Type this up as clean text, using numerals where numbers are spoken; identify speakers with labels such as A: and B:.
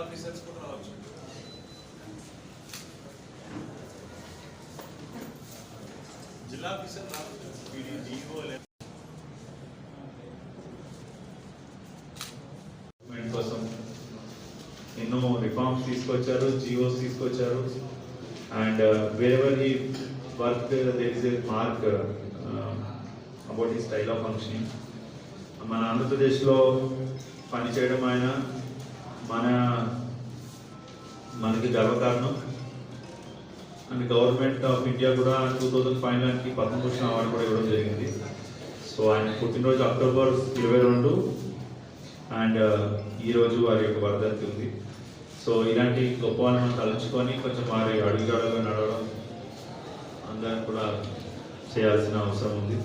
A: Officers కూడా రావచ్చు. జిల్లా ఆఫీసర్
B: కోసం ఎన్నో రిఫార్మ్స్ తీసుకొచ్చారు, జియోస్ తీసుకొచ్చారు. And wherever he work there is a mark about ఈ స్టైల్ ఆఫ్ ఫంక్షనింగ్. మన ఆంధ్రప్రదేశ్లో పనిచేయడం ఆయన మనకి గర్వకారణం. అండ్ గవర్నమెంట్ ఆఫ్ ఇండియా కూడా 2005 పద్మభూషణ్ అవార్డు కూడా ఇవ్వడం జరిగింది. సో ఆయన పుట్టినరోజు అక్టోబర్ 22 అండ్ ఈరోజు వారి యొక్క వర్ధంతి ఉంది. సో ఇలాంటి గొప్ప వాళ్ళని తలుచుకొని కొంచెం వారి అడుగుజాడగా నడవడం అందరం కూడా చేయాల్సిన అవసరం ఉంది.